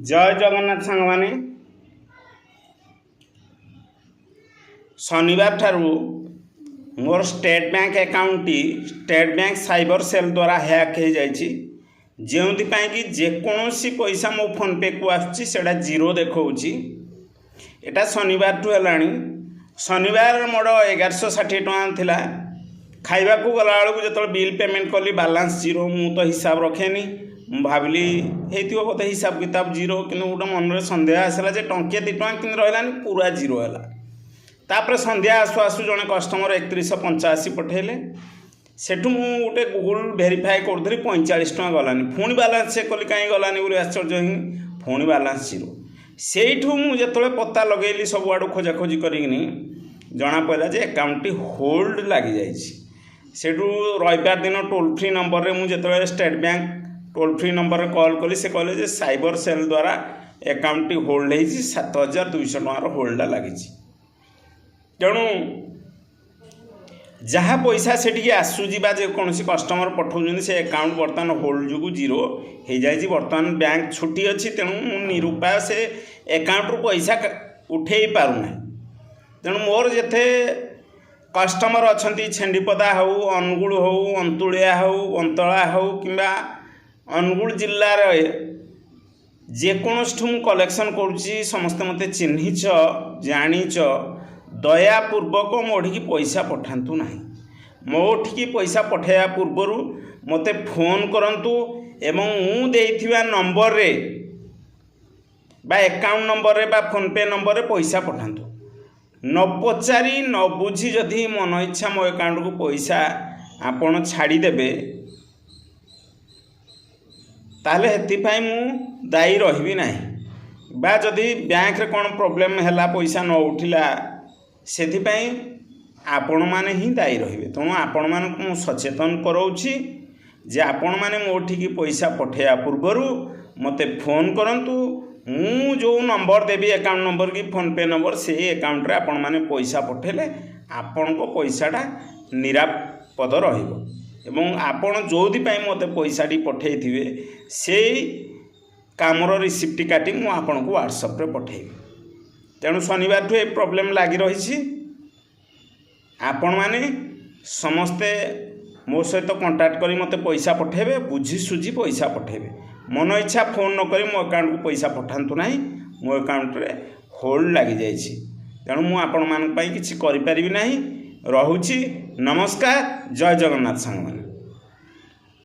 जय जगन्नाथ सांग माने शनिवार ठारू मोर State Bank account State Bank cyber cell द्वारा हैक हो जाइए जो कि जेकोसी पैसा मो फोन पे को आसटा जीरो देखा यहाँ शनिवार ठू है शनिवार मोर 1160 टଙ୍କା था खाइबा को गला बेलू जो बिल पेमेंट कली बालांस जीरो मु तो हिसाब रखेनी भाविली हो बोधे हिसाब किताब जीरो कि गोटे मन में सन्देह आसला टंके 2 टଙ୍କା कि रहा पूरा जीरो है तापर संध्या आसु आसु जड़े कस्टमर 3185 पठेले सेठू मुझे गोटे गूगल भेरीफाए करी 45 टଙ୍କା गलानी पुणी बालांस चेक कली कहीं गलानी बोली आश्चर्य ही पुणी बालांस जीरो सेठू मुझे पता लगेली सब आड़ खोजाखोजी करी जना पड़ा जे अकाउंट होल्ड लगी जाइए रविवार दिन टोल फ्री नंबर रे मुझे state bank toll free number call कली से कहले साइबर सेल द्वारा अकाउंट होल्ड हो 7200 टଙ୍କାର होल्ड लगी तेणु जहाँ पैसा से आसूजी जेकोसी कस्टमर पठाऊँ से अकाउंट बर्तमान होल्ड जो जीरो हो जाए बर्तमान बैंक छुट्टी अच्छी तेणु निरुपाय से अकाउंट रु पैसा उठे पारूना तेणु मोर जेते कस्टमर अच्छा छेंडीपदा हो अनुगुल हो अंतुलिया हो अंतला हो कि अनुगुल जिल्लार जेकोसी मु कलेक्शन करुच्ची समस्ते मत चिन्हिच जानीच दयापूर्वक मोठी पैसा पठातु ना मोठी पैसा पठाया पूर्वर मते फोन करंतु एवं मु देइथिबा नंबर रे बा अकाउंट नंबर रे बा फोन पे नंबर रे पैसा पठातु न पचारि न बुझी जदि मन इच्छा मो अकाउंट को पैसा आपण छाड़ीदेवे ताहले हेतिपाई मु दायी रही ना बा जदि बैंक रे कौन प्रोब्लेम है पैसा न उठिला से आपण मैंने ही दायी रही तेणु आपण मानक सचेतन कराऊँगी जे आपण मैंने मोठी पैसा पठाया पूर्वर मते फोन करंतु मु जो नंबर देवी अकाउंट नंबर कि फोन पे नंबर से अकाउंट रे आपण मैंने पैसा पठेले आपण को पैसाटा निरापद रहिबो एवं आपण जोदि मते पैसाटी पठेइथिबे से कामर रिसिप्ट काटी मु आपण को व्हाट्सएप रे पठेइबी तेणु शनिवार ठू प्रॉब्लम लगी रही आपण मैंने समस्ते मो सहित कंटाक्ट करी मते पैसा पठेबे बुझी सुझी पैसा पठेबे मन इच्छा फोन न करी मो अकाउंट को पैसा पठातु ना मो अकाउंट रे होल्ड लगी जाइए तेणु मु आपण मान पई किछि करि परिबि नाही रहुछि नमस्कार जय जगन्नाथ सांग।